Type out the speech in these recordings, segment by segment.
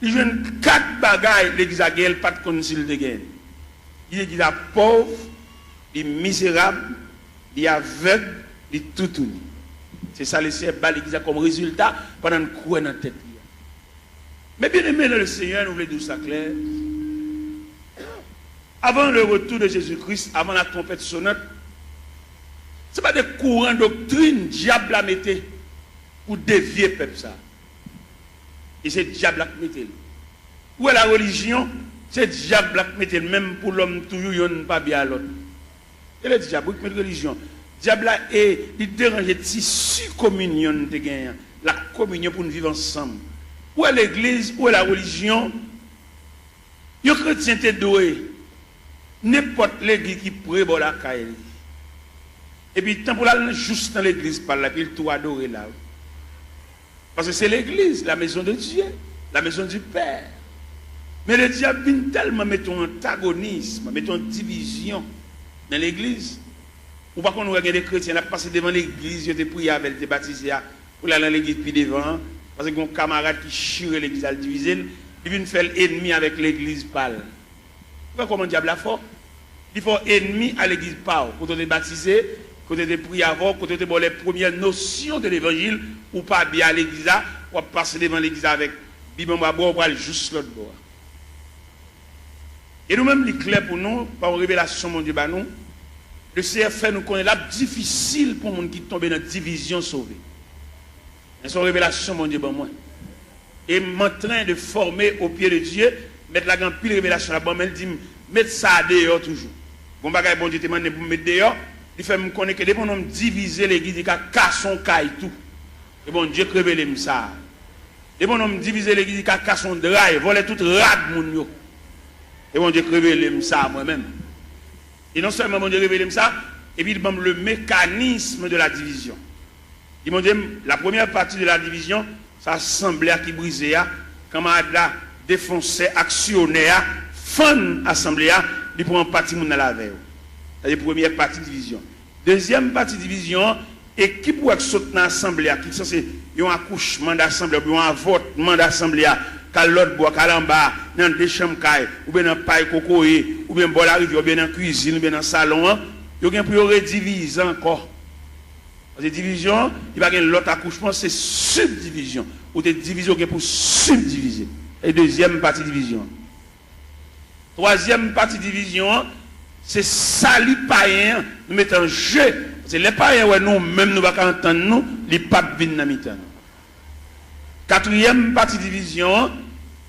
Il joue 4 bagailles l'église a gagné, pas de concile de gain. Il est pauvre, il est misérable, il est aveugle, il est tout uni. C'est ça le Seigneur bat l'église comme résultat pendant une croix dans la tête. Mais bien aimé le Seigneur, nous voulons dire ça clair. Avant le retour de Jésus-Christ, avant la trompette sonnante, ce n'est pas des courants doctrine diable a metté pour dévier le peuple ça. Et c'est diable qui mettait. Où est la religion? C'est diable qui mettait, même pour l'homme toujours, il n'y a pas bien à l'autre. Et le diable qui met la religion. Diable est il dérange le tissu communion de gagner, la communion pour nous vivre ensemble. Où est l'église, où est la religion? Les chrétiens te doué. N'importe l'église qui pourrait bon la caille. Et puis tant pour aller juste dans l'église par là, puis il tout adorer là. Parce que c'est l'église, la maison de Dieu, la maison du Père. Mais le diable vient tellement mettre un antagonisme, mettre une division dans l'église. Ou pas qu'on regarde des chrétiens, là, passer devant l'église, ils ont prié avec, ils ont baptisé, ou là dans l'église puis devant, parce que mon camarade qui chire l'église à le diviser, il vient faire l'ennemi avec l'église pâle. Pourquoi comment diable a fort? Il faut ennemi à l'église pâle. Quand on est baptisé, quand on est prié avant, quand on est bon les premières notions de l'évangile, ou pas bien à l'église, ou passer devant l'église avec, bibon à boire, ou aller juste l'autre bord. Et nous-mêmes, il est clair pour nous, par une révélation, mon Dieu, bah nous, le Seigneur fait nous connaître là difficile pour les gens qui tombent dans la division sauvée. C'est une révélation, mon Dieu, bon moi. Et en train de former au pied de Dieu, mettre la grande pile révélation là-bas, mais il dit, mettre ça dehors toujours. Bon bagage, bon Dieu, te demande pour mettre dehors, il fait me connaître que dès qu'on diviser l'église, il a cassé son caille tout. Et bon Dieu, révèle ça. Dès qu'on diviser l'église, il a cassé son drive, voler toute rade, mon Dieu. Et bon Dieu, révèle ça moi-même. Et non seulement mon Dieu révèle ça, et puis il donne le mécanisme de la division. Il m'a dit, la première partie de la division, ça semblait qui brisait, quand on a défoncé, actionné, fan assemblée, il prend partie de la veille. C'est la première partie de division. Deuxième partie de division, et qui pourrait sauter dans l'assemblée, qui sont un accouchement d'assemblée, ou un votement d'assemblée, qu'à l'autre bois, qu'à l'en-bas, dans des chambres, ou bien dans le paille cocoé, ou bien dans la rivière, ou bien dans la cuisine, ou bien dans le salon, il y a pour rediviser encore. Parce que division, il va y avoir l'autre accouchement, c'est subdivision. Ou des divisions pour subdiviser. Et deuxième partie division. Troisième partie division, c'est sali païen, nous mettons en jeu. C'est les païens, ouais, nous, même nous ne pouvons pas entendre nous, les papes viennent dans le temps. Quatrième partie division,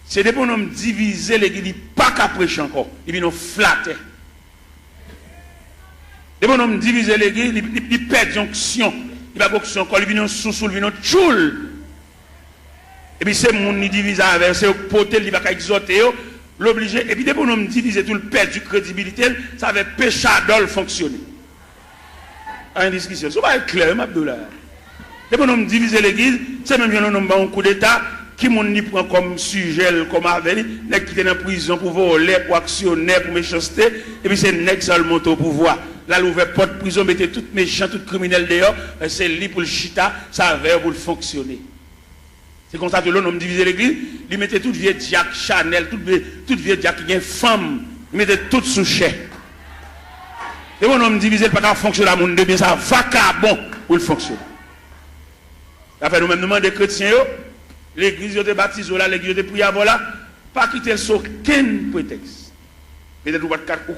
c'est des bonhommes diviser l'église, ils ne pas qu'à prêcher encore, ils viennent nous flatter. Des bonhommes diviser l'église, ils perdent jonction, ils ne pas encore, ils viennent sous, ils viennent tchoul. Et puis c'est mon qui divise avec, c'est potel, il va qu'à exhorter, l'obliger, et puis des bonhommes diviser tout le perdre du crédibilité, ça va péché d'ol fonctionner. À une discussion, ça va être clair, Abdoulaye. Les bonhommes diviser l'église, c'est même un coup d'État qui m'ont prend comme sujet, comme avenir, les qui étaient en prison pour voler, pour actionner, pour méchanceté, et puis c'est nèg seulement au pouvoir. Là, l'ouvert porte prison, mettez tout méchant, tout criminel dehors, c'est lui pour le chita, ça va pour le fonctionner. C'est comme ça que l'homme divisait l'église, il mettait tout vieux Jack Chanel, tout vieux Jack qui est femme, il mettait tout sous chair. Et mon homme divisé, pas qu'à fonctionner à mon Dieu, bien ça vacabon pour le fonctionner. Après, nous-mêmes, nous demandons des chrétiens, l'église de baptisé là, l'église de prière là, pas quitter sur aucun prétexte. Peut-être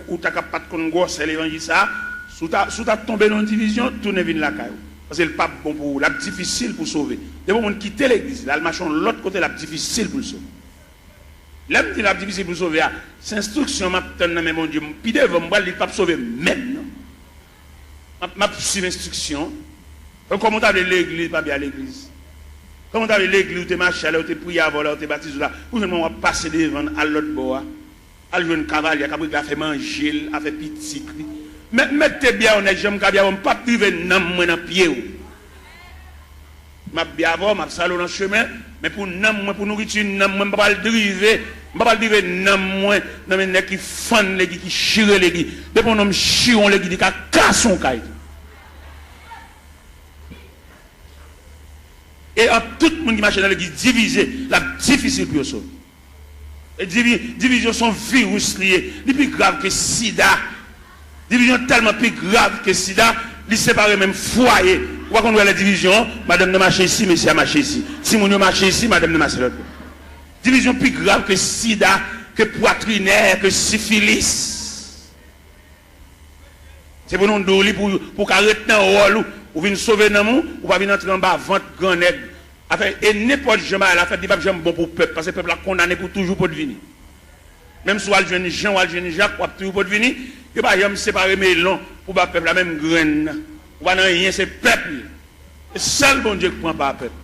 ou tu n'as pas de gosse, c'est l'évangile ça, sous ta tombé dans une division, tout ne vient la caille. Parce que le pape bon pour la difficile pour sauver. Des gens qui quittent l'église, là, le machin de l'autre côté, la difficile pour sauver. Là, je dis la difficile pour sauver, c'est instruction, je mais mon Dieu, puis devant moi, il ne pas sauver même. Je suis l'instruction. Comment tu as l'église, pas bien l'église. Comment tu as l'église où tu es marché, où tu es prié avant, où tu es baptisé là, où tu vas passer devant à l'autre bord, à jouer un cavalier, qui a fait manger, a fait petit. Mais mettez bien, on est jamais bien, on ne peut pas priver dans le pied. Je bien avant, je salon dans le chemin, mais pour nourriture, je ne peux pas le driver. Je ne peux pas le driver dans le nez qui fan, qui chire les guides. Depuis qu'on a chire les guides, qui casse son caille. Et en tout le monde qui marche dans l'église divisé, la difficile pour sauver. Et division sont virus liés. Les plus grave que sida. Division tellement plus grave que sida. Ils séparent même foyer. Ou qu'on voit la division, madame ne marche ici, monsieur a marché ici. Si mon marche ici, madame ne marche l'autre. Division plus grave que sida, que poitrinaire, que syphilis. C'est pour nous donner pour arrêter un rôle ou venir sauver dans nous, ou pas venir entrer en bas, vente grand nègre. Et n'importe jamais à la fête, il va jamais bon pour le peuple, parce que le peuple a condamné pour toujours pour devenir. Même si on a le Jean ou le jeune Jacques, pour toujours pour devenir, il va jamais séparer mes longs pour le peuple, la même graine. Ou pas rien, c'est le peuple. C'est seul bon Dieu qui prend pas le peuple.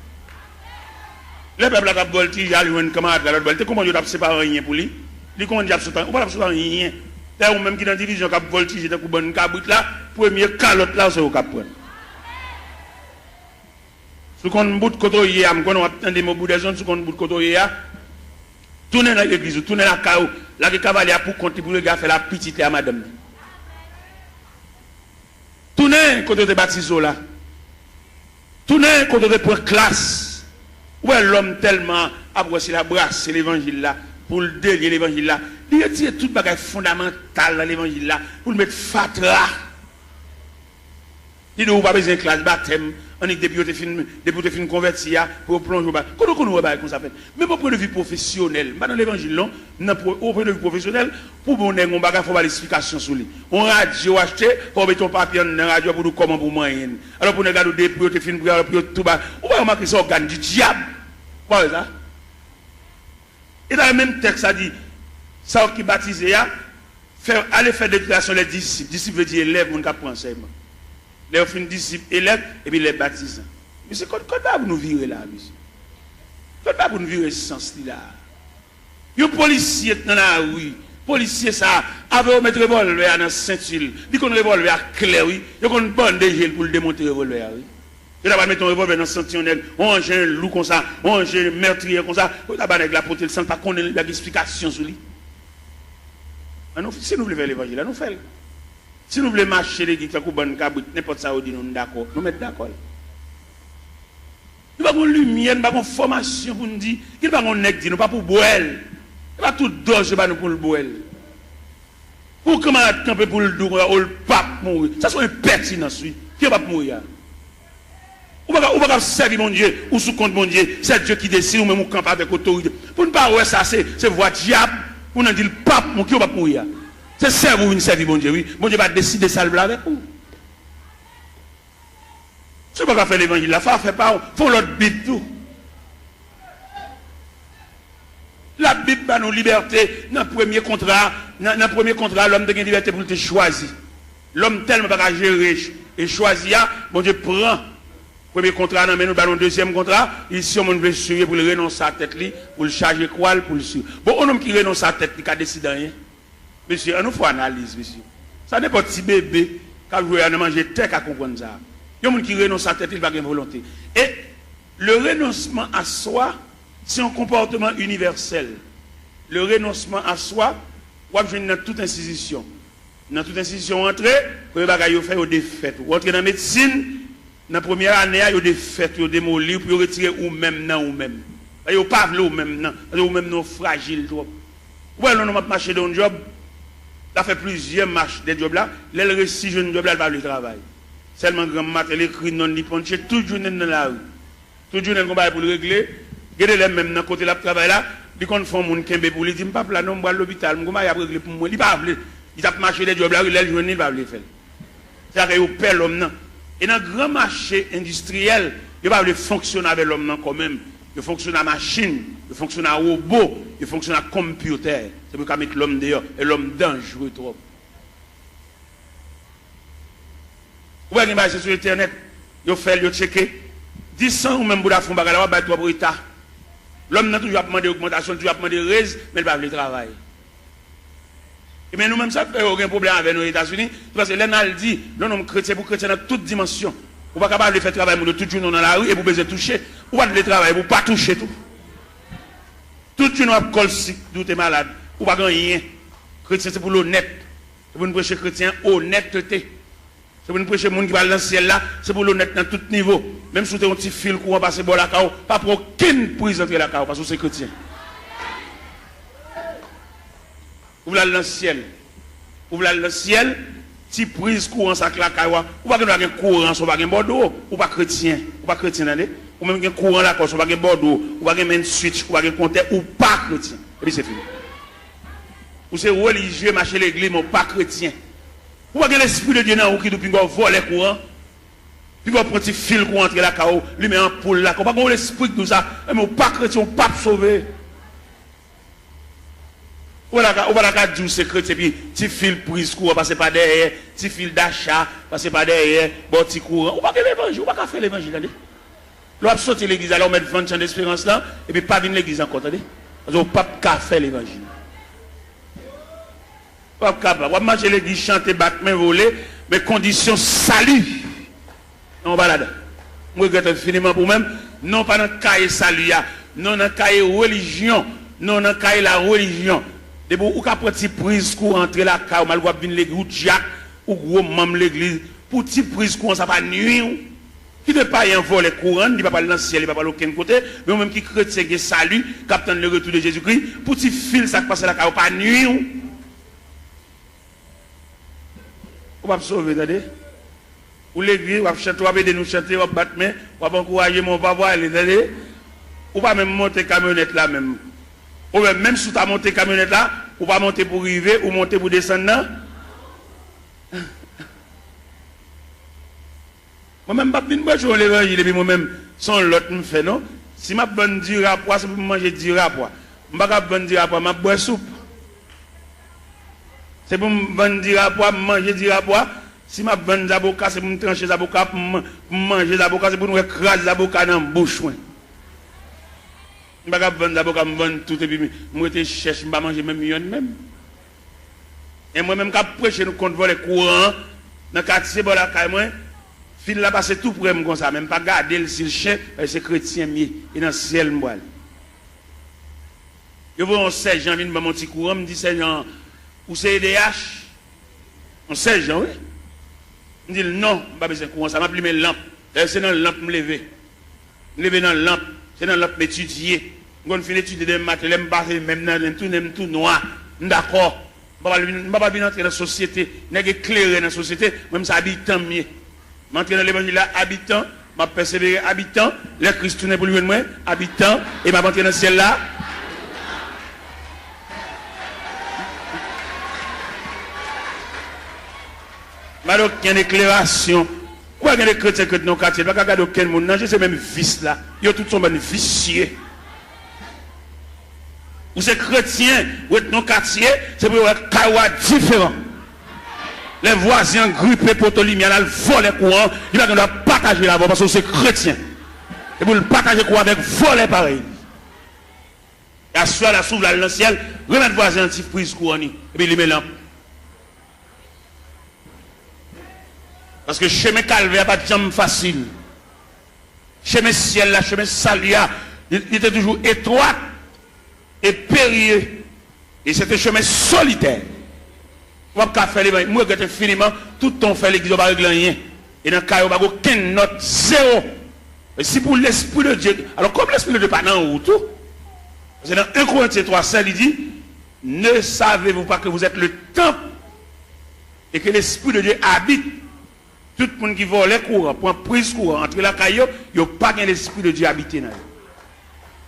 Le peuple a voltigé, il a un camarade à l'autre voltige. Comment Dieu a séparé rien pour lui? Il dit a absolument rien. D'ailleurs, même qui dans la division qui a voltigé, dans une cabrit là, premier calotte là, c'est au cap. Si on bout de côté, on a entendu mon bout de zone, si on bout de côté, tournez dans l'église, tournez dans la caou, là, le cavalier pour compter pour le gars faire la petite à madame. Tournez côté de baptiso là. Tournez côté de point classe. Où est l'homme tellement apprécié la brasse, c'est l'évangile là, pour le délier l'évangile là. Il retire tout bagage fondamental dans l'évangile là, pour le mettre fatra. Il ne doit pas besoin de classe baptême. On est depuis que tu converti pour plonger. Comment on va comme ça fait? Même au point de vue professionnel, dans l'évangile, au point de vue professionnel, pour qu'on ait un bagage, il faut avoir l'explication sur lui. On radio acheté, pour mettre ton papier dans la radio pour nous comment pour moyen. Alors pour nous regarder depuis que tu finis pour tout bas, on va remarquer ça organe du diable. Quoi ça? Et dans le même texte, ça dit, ça qui baptise, aller faire des créations les disciples. Disciples veut dire élève, mon cap enseignement. Les fin disciples élèves et puis les baptisants. Mais c'est quoi pour nous virer là, monsieur? Quoi pour nous virer ce sens-là? Les policiers dans la rue, policiers ça, avec mettre revolver dans la ceinture, ils ont un revolver clair, oui, ils ont une bonne dégel pour le démonter le revolver, oui. Ils ont mettre un revolver dans la ceinture, on a un loup comme ça, on a un meurtrier comme ça, on a la porte, le sang, pas qu'on ait l'explication sur lui. Si nous voulons faire l'évangile, nous faisons. Si nous voulons marcher l'église, n'importe ça, nous d'accord. Nous mettons d'accord. Nous n'avons pas de lumière, nous n'avons pas de formation pour nous dire. Nous n'avons pas de nous pas pour boire. Nous n'avons pas tout d'orge pour le boire. Pour comment camper pour le dos, ou le pape mourir. Ça c'est un pertinence, oui. Qui va mourir? Ou pas servir mon Dieu, ou sous compte mon Dieu. C'est Dieu qui décide, ou même on campe avec autorité. Pour ne pas voir ça, c'est voix diable. Pour nous dire le pape, qui va mourir? C'est ça vous une servir mon Dieu, oui. Mon Dieu va décider ça avec vous. Si vous ne pouvez pas faire l'évangile, il faut faire pas, faut l'autre Bible tout. La Bible va nous liberté. Dans le premier contrat, l'homme a une liberté pour te choisir. L'homme tellement pas gérer et choisir, mon Dieu prend. Premier contrat, nous avons un deuxième contrat. Ici, on veut suivre pour le renoncer à la tête, pour le charger quoi, pour le suivre. Bon, un homme qui renonce à la tête, il a décidé rien. Monsieur, on nous faut analyse, monsieur. Ça n'est pas petit bébé qui a joué à manger tête à comprendre ça. Il y a des gens qui renoncent à la tête, il va avoir une volonté. Et le renoncement à soi, c'est un comportement universel. Le renoncement à soi, on va dans toute institution. Dans toute institution, entrer, pour les bagages faire des fêtes. Ou entrer dans la médecine, dans la première année, il y a des fêtes, il y a des démolir, pour retirer ou même non ou même. Il n'y a pas ou même non, ou même non fragile. Ouais, on va marcher dans un job. Ça fait plusieurs marches des jobs là. Les récits jeunes jobs là, elle va le travail. Seulement grand mat, elle écrit non ni ponché, tout journée dans la rue. Tout journée on va pour le régler. Regardez les mêmes dans côté là travail là, ils confond mon kembe pour lui dire pas là non moi l'hôpital, moi y a régler pour moi, il pas veut. Il a marché des jobs là, les journée il va le faire. C'est que au père l'homme non. Et dans grand marché industriel, il va le fonctionner avec l'homme non quand même. Il fonctionne à machine, il fonctionne à robot, il fonctionne à computer. C'est pour qu'on mette l'homme dehors, et l'homme dangereux trop. Vous voyez une sur Internet, il fait, il checker. 10 ans ou même pour la fond, il va avoir 3 pour l'État. L'homme n'a toujours pas demandé augmentation, toujours pas demandé raise, mais il va le travail. Et bien nous-mêmes, ça fait aucun problème avec nos États-Unis, parce que l'État dit, l'homme chrétien pour chrétien dans toutes dimensions. Vous n'êtes pas capable de faire travail pour tout le monde dans la rue et vous pouvez toucher. Vous ne pouvez pas travailler, vous ne pouvez pas toucher tout. Tout le monde a si vous êtes malade. Vous ne pouvez pas rien. Chrétien, c'est pour l'honnête. C'est pour nous prêcher chrétien honnêteté. C'est pour nous prêcher les gens qui va dans le ciel là. C'est pour l'honnête dans tout niveau. Même si vous avez un petit fil qui va passer par la cao, pas pour aucune prise entre la cao, parce que c'est chrétien. Ou là dans le ciel. Ou là dans le ciel, si prise courant ça la caille, ou pas que courant, so pas Bordeaux, ou pas chrétien, attendez. Ou même un courant là, so pas Bordeaux, ou pas main switch, ou pas compter, ou pas chrétien. Et puis c'est fini. Ou c'est religieux, marcher l'église, mais pas chrétien. Ou pas l'esprit de Dieu dans ou qui nous voler courant. Puis on prend un fil pour entrer la caille, lui met en poule là, pas qu'on l'esprit de tout ça, mais pas chrétien, pas sauvé. Ou la ka dire secret et puis petit fil prise courant passer pas derrière, petit fil d'achat passer pas derrière, bon petit courant. Ou pas que l'évangile, ou pas faire l'évangile attendez. L'on a sorti l'église alors on met 20 ans d'espérance là et puis pas venir l'église encore attendez. Parce qu'on pas qu'à faire l'évangile. Pas capable, on marcher l'église chanter battre main voler mais condition salut. On va là-dedans. Moi regrette infiniment pour même non pas dans cahier salut non dans cahier religion, non dans cahier la religion. De bon ou ka petit prise courant entrer la ca ou mal venir l'église ou Jack ou gros membre l'église pour petit prise courant ça pas nuit qui ne pas un voler courant il va pas dans le ciel il va pas aucun côté mais même qui chrétien qui salut captain le retour de Jésus-Christ pour petit fil ça passe la ca ou pas nuit ou pas sauver attendez ou l'église ou chanter ou aider nous chanter ou battre main ou encourager mon papa aller ou pas même monter camionnette là même. Ou même si tu as monté camionnette là, ou pas monter pour arriver, ou monter pour descendre là. Moi-même, je ne vais pas l'évangile, et moi-même, sans l'autre me fait, non? Si je bonne du rapport, c'est pour manger du rapport. Je ne vais pas bonne du rapport, je bois soupe. C'est pour bonne du rapport, manger du rapport. Si je bonne des avocats, c'est pour me trancher des avocats, pour manger des avocats, c'est pour nous écraser des avocats dans la bouche. Je ne vais pas vendre d'abord comme vendre tout et puis je cherche, je ne vais pas manger même million même. Et moi-même, quand je prêche, nous compte voler courant, dans le quartier, bon la caille, moi, fil là passer tout pour moi comme ça, même pas garder le chien, c'est chrétien mieux, et dans le ciel, moi. Je vois un 16 janvier, je vais mon petit courant, je me dis 16 ans, ou c'est EDH? On 16 janvier, oui. Je me dis non, je n'ai pas besoin de courant, ça m'a pris mes lampes. C'est dans la lampe me lever. Me lever dans la lampe, c'est dans la lampe m'étudier. Quand je finis d'étudier des maths, je me même tout noir. D'accord. Je ne vais pas entrer dans la société. Je vais éclairer dans la société. Même ça habitant mieux. Je vais dans l'évangile là, habitant. Je vais persévérer habitant. Le Christ tourne pour lui moi, habitant. Et je vais entrer dans le ciel là. Je vais avoir une éclairation. Pourquoi il y a des chrétiens dans le quartier? Je ne vais pas regarder aucun monde. C'est même vice là. Ils ont tous sont vicieux. Ou c'est chrétien, ou est non quartier, c'est pour être kawa différent. Les voisins grippés pour te lumière, ils volent les courants, ils doivent partager la voix parce que c'est chrétien. Et pour le partager courant avec voler pareil. Et à ce la s'ouvre dans le ciel, remettre voisin un petit prise courant, et puis il met lampe. Parce que chemin calvaire pas de jambe facile. Chemin ciel là, chemin salia, il était toujours étroit. Et périlleux. Et c'est un chemin solitaire. On va faire l'évangile. Moi, je infiniment, tout ton fait l'église, on va régler rien. Et dans le cas, on va aucun note, zéro. Et si pour l'Esprit de Dieu, alors comme l'Esprit de Dieu n'est pas dans le tout, c'est dans 1 Corinthiens 3, il dit, ne savez-vous pas que vous êtes le temple et que l'Esprit de Dieu habite. Tout le monde qui vole les courants, pour prise courant, entre la caillou, il n'y a pas l'Esprit de Dieu habité dans.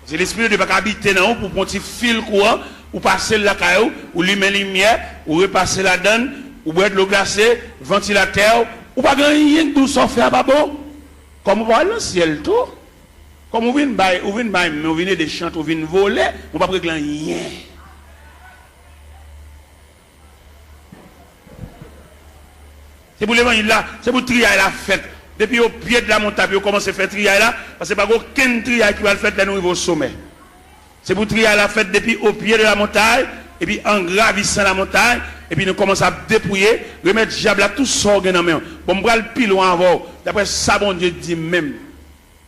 C'est l'esprit de Dieu qui habite dans pour prendre un petit fil courant, ou passer la caillou, ou lui mettre lumière, ou repasser la donne, ou boire de l'eau glacée, ventilateur, ou pas rien de tout ça faire à babo. Comme vous voyez le ciel tout. Comme vous venez des chants, vous venez voler, on ne va pas régler rien. C'est pour l'évangile là, c'est pour trier la fête. Depuis au pied de la montagne, on commence à faire trier là, parce que pas aucun trier qui va le faire là, nous arrivons au sommet. C'est pour trier la fête depuis au pied de la montagne, et puis en gravissant la montagne, et puis nous commençons à dépouiller, remettre diable à tout ça dans la main. Bon, on va le pile loin avant. D'après ça, bon Dieu dit même.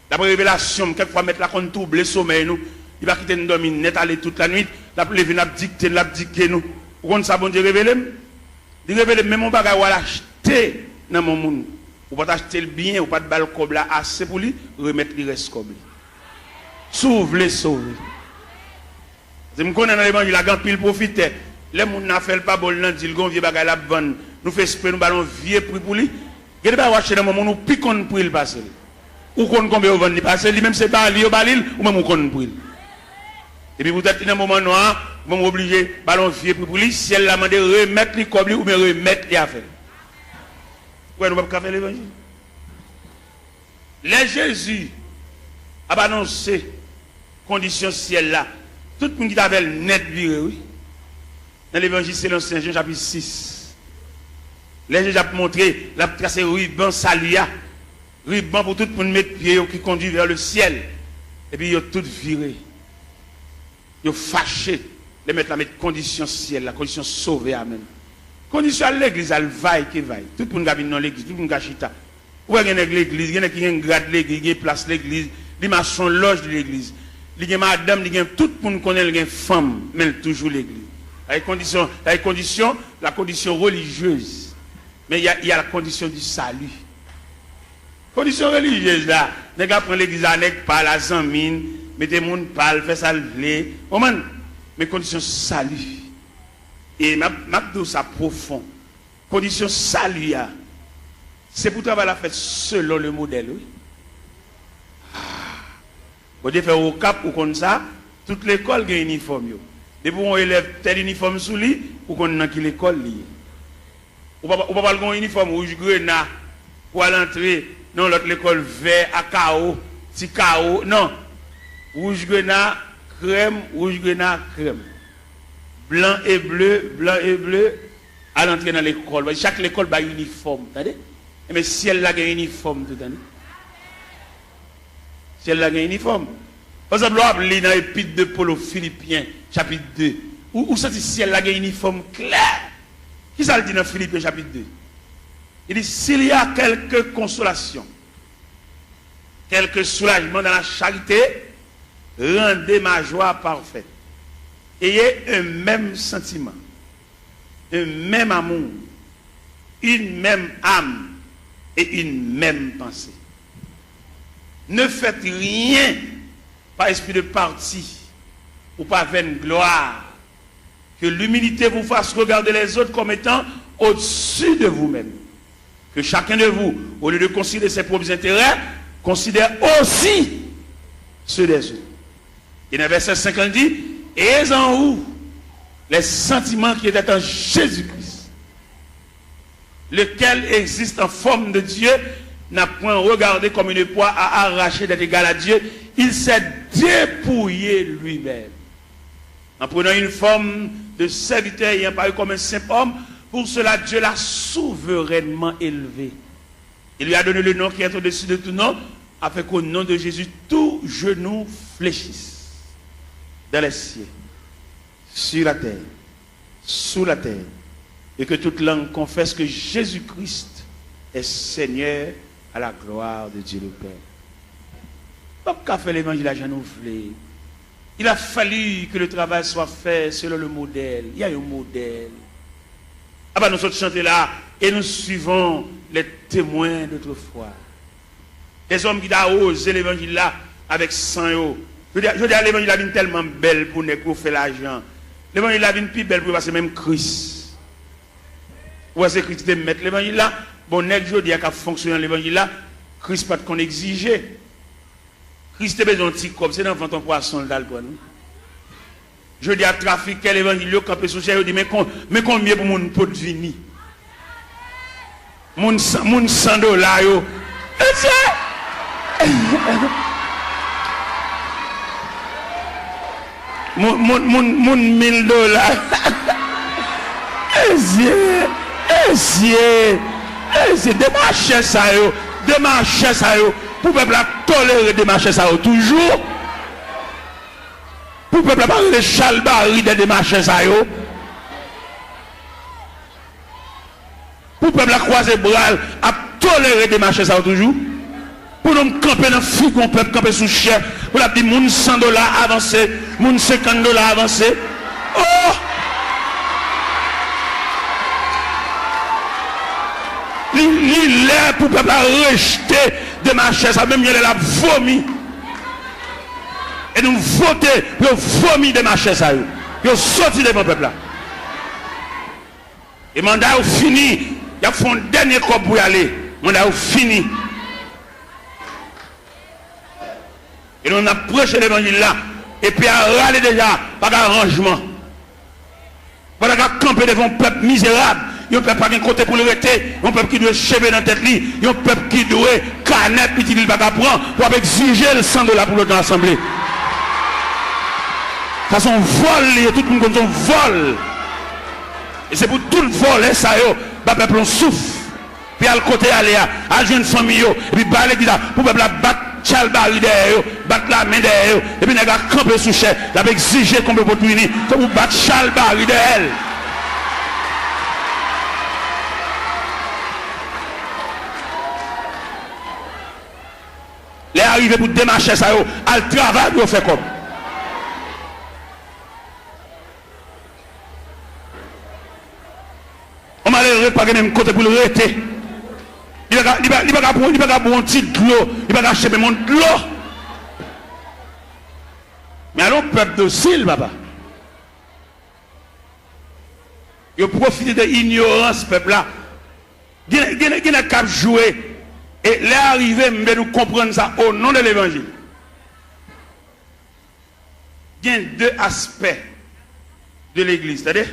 D'après révélation, quelquefois mettre la compte trouble le sommeil nous. Il va quitter nous dormir net aller toute la nuit. D'après les n'a dicté nous. Pourquoi ça bon Dieu révélé? Il révèle même on va l'acheter dans mon monde. Ou pas acheter le bien, ou pas de balle comme là assez pour lui, remettre le reste comme lui. Sauve les sauver. Je me connais dans l'évangile, la grande pile profite. les gens n'a fait pas bon nan dit gon vieux bagay la vendre nous fait espérer nous ballon vieux prix pour lui gade pas acheter dans moment nous picon pour il passer ou qu'on combien vendre il passer lui même c'est pas li ou balil ou même on connaît pour il et puis peut-être dans moment noir on obligé ballon vieux prix pour lui si elle l'a demandé remettre li comme lui ou bien remettre les affaires ouais nous pas faire l'évangile les Jésus a annoncé condition ciel là tout le monde qui avait net viré oui dans l'évangile selon Saint Jean chapitre 6 les gens ont montré la tracé ruban saluya ruban pour tout le monde mettre pied qui conduit vers le ciel et puis ils ont tout viré ils ont fâché les mettre la mettre condition ciel la condition sauvée amen condition à l'église elle vaille qui vaille tout le monde qui dans l'église tout le monde qui chita ou il y a l'église il y a qui a grade l'église il y a place l'église il y a son loge de l'église il y a madame il y a tout le monde connaît il y a femme mais toujours l'église la condition religieuse mais il y a la condition du salut condition religieuse là les gars prennent l'église avec par la zamine mettez monde parle fait ça lever mais condition salut et m'a dit ça profond condition salut c'est pour travailler la fête selon le modèle oui vous devez faire au cap ou comme ça toute l'école a un uniforme yo depuis on élève tel uniforme sous lui ou qu'on dans qui l'école lié ou pas un uniforme rouge grenat pour l'entrée non l'autre l'école vert à chaos petit chaos non rouge grenat crème blanc et bleu à l'entrée dans l'école chaque école a un uniforme attendez mais si elle a un uniforme tout année si elle a un uniforme par exemple on lit dans l'épître de Paul aux Philippiens chapitre 2 où ça dit si elle a un uniforme clair qui ça le dit dans Philippiens chapitre 2 il dit s'il y a quelque consolation quelque soulagement dans la charité rendez ma joie parfaite ayez un même sentiment un même amour une même âme et une même pensée ne faites rien par esprit de parti ou par vaine gloire que l'humilité vous fasse regarder les autres comme étant au-dessus de vous-même que chacun de vous au lieu de considérer ses propres intérêts considère aussi ceux des autres et dans verset 50 dit et en vous les sentiments qui étaient en Jésus-Christ lequel existe en forme de Dieu n'a point regardé comme une proie à arracher d'être égal à Dieu il s'est dépouillé lui-même en prenant une forme de serviteur ayant paru comme un simple homme pour cela Dieu l'a souverainement élevé il lui a donné le nom qui est au-dessus de tout nom afin qu'au nom de Jésus tout genou fléchisse dans les cieux sur la terre sous la terre et que toute langue confesse que Jésus-Christ est Seigneur à la gloire de Dieu le Père. Donc, qu'a fait l'évangile à Jean-Nouvelé? Il a fallu que le travail soit fait selon le modèle. Il y a un modèle. Ah ben nous autres chantons là et nous suivons les témoins d'autrefois. Les hommes qui ont osé l'évangile là avec sang. Je dis à l'évangile a une tellement belle pour nous faire l'argent. L'évangile a une plus belle pour passer même Christ. Ou est-ce que Christ te mettre l'évangile là? Bon, nèg je dis à fonctionner l'évangile là, Christ pas qu'on exigeait. Christ a besoin de petit comme c'est dans ton poisson d'alcool. Je dis à trafiquer l'évangile quand peut social je dis mais combien pour mon pot de vini? Mon $100 yo. Mon $1000. C'est démarcher ça yo, pour peuple tolérer démarcher ça yo toujours. Pour peuple parler de chalbari de démarcher ça yo. Pour peuple croiser bras à tolérer démarcher ça yo toujours. Pour nous camper dans figon peuple camper sous chef, pour la dire moun $100 avancé, moun $50 avancé. Oh! Il est pour peuple rejeter de ma chaise, même il a vomi. Et nous voter, nous vomi de ma chaise, nous sorti de mon peuple là. Et mandat est fini. Il y a un dernier corps pour y aller. Mandat est fini. Et on a prêché l'évangile là. Et puis à râler déjà, pas d'arrangement. Pas de camper devant un peuple misérable. Il y a un peuple pas de côté pour le rester. Un peuple qui doit chever dans la tête. Il y a un peuple qui doit canette, puis il va prendre pour exiger le $100 pour l'autre assemblée. Ça son vol, tout le monde son vol. Et c'est pour tout le vol, ça y est, le peuple on souffre. Puis à le côté aller à jeune famille, et puis bah l'église pour le peuple battre Chalbari derrière, battre la main derrière, et puis il a campé sous chef, il a exigé qu'on peut pour unir, comme vous battre Chalbari derrière. Les arrivés pour démarcher ça, à le travail pour faire comme. On m'a l'air pas même côté pour le rester. Il va pas pour un petit de l'eau, il va acheter mon de l'eau. Mais alors, peuple docile, papa. Il profite de l'ignorance, peuple là. Il a qu'à jouer. Et les arrivés, nous comprendre ça au nom de l'évangile. Il y a deux aspects de l'église. C'est-à-dire,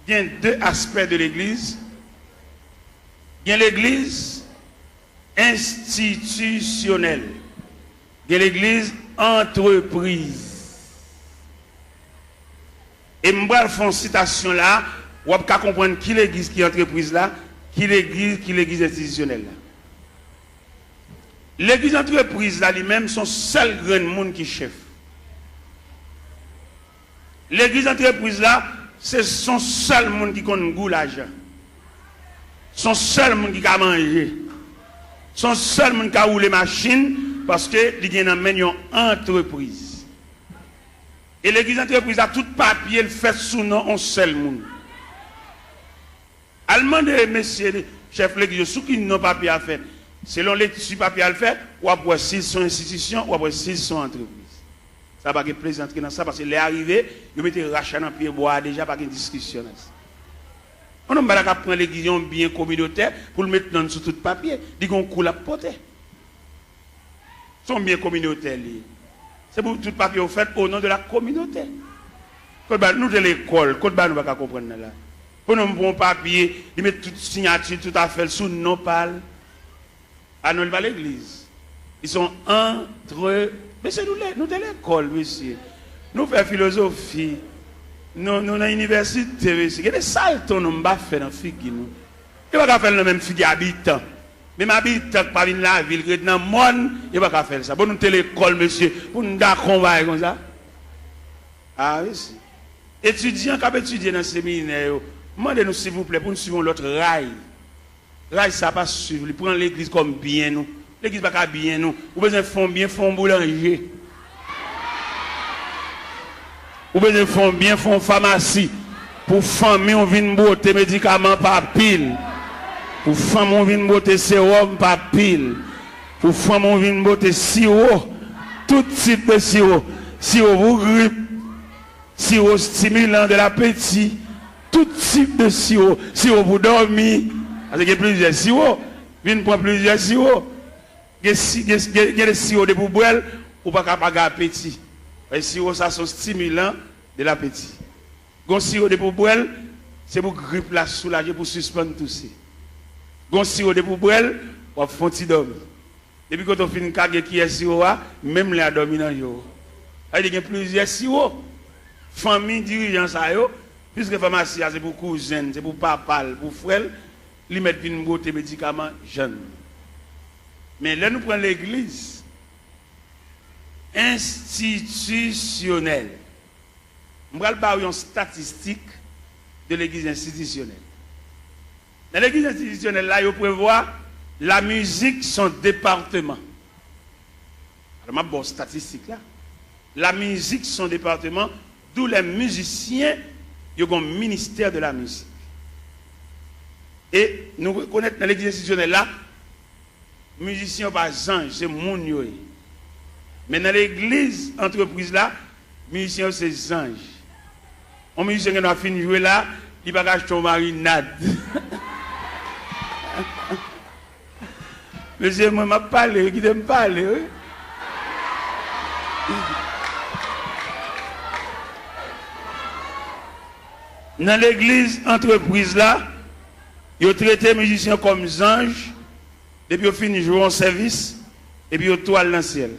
il y a deux aspects de l'église. Il y a l'église institutionnelle. Il y a l'église entreprise. Et je vais faire une citation là, vous pouvez comprendre qui l'église qui est entreprise là, qui l'église institutionnelle là. L'église entreprise là lui-même son seul grand monde qui chef. L'église entreprise là, c'est son seul monde qui connaît goût l'argent. Son seul monde qui a mangé. Son seul monde qui a roulé machine parce que il y a une entreprise. Et l'église entreprise a tout papier le fait sous nom un seul monde. Allemand de messieurs chef l'église sous qui n'ont papier à faire. Selon les papiers à le faire, ou après s'ils sont institutions, ou après s'ils sont entreprises. Ça va pas plaisanter dans ça parce que les arrivés, ils mettent rachat dans pied bois déjà pas de discussion. On ne peut pas prendre l'église bien communautaire pour le mettre dans sous tout papier. Dit qu'on coule à porter. Son bien communautaire. C'est pour tout papier au fait au nom de la communauté. Nous de l'école, quand nous ne pouvons pas comprendre là. Pour nous prendre papier, ils mettent toute signature, tout à fait sous nos pales. À nous pas l'église. Ils sont entre. Mais c'est nous de l'école, monsieur. Nous faisons philosophie. Nous dans l'université, monsieur. Il y a des saltons nous ne pas faire dans la figue. Nous ne pouvons pas faire le même figue habitant. Même habitant qui pas dans la ville, qui est dans le monde, il ne peut pas faire ça. Pour nous de l'école, monsieur. Pour nous faire combat comme ça. Ah oui, si. Étudiants qui étudié dans le séminaire, demandez-nous s'il vous plaît pour nous suivre l'autre rail. Rail, ça pas suivre. Il prend l'église comme bien nous. L'église pas bien nous. Vous besoin de fond bien, fond boulanger. Vous besoin de fond bien, fond pharmacie. Pour famille, on vient botter médicaments par pile. Pour femme, on vient botter sérum par pile. Pour femme, on vient botter sirop. Tout type de sirop. Sirop pour grippe. Sirop stimulant de l'appétit. Tout type de sirop. Sirop pour dormir. Parce qu'il y a plusieurs sirops. Viens prendre plusieurs sirops. Il y a des sirops de boubouelle ou pas capable appétit. Les sirops, ça sont stimulants de l'appétit. Les sirops de boubouelle, c'est pour grippe la soulager, pour suspendre tout ça. Les sirops de boubouelle, on fait un petit dormir. Depuis quand on fait une cage qui est sirop, même les dormir dans le jour. Il y a plusieurs sirops. Famille, dirigeants, puisque pharmacie, c'est pour cousine, c'est pour papa, pour frère. Ils mettent une beauté médicaments jeunes. Mais là, nous prenons l'église institutionnelle. Je vais vous parler une statistique de l'église institutionnelle. Dans l'église institutionnelle, là, il prévoit la musique, son département. Alors, je vais vous statistique là. La musique, son département, d'où les musiciens, ils ont un ministère de la musique. Et nous reconnaissons dans l'église institutionnelle là, musiciens pas ange, c'est moun yo. Mais dans l'église entreprise là, musiciens c'est ange. Un musicien qui a fini de jouer là, il va acheter une marinade. Monsieur, moi, je parle, qui t'aime parler. Oui? Dans l'église, entreprise là, ils ont traité les musiciens comme des anges, depuis qu'ils finissent jouer en service, et puis ils tournent dans le ciel.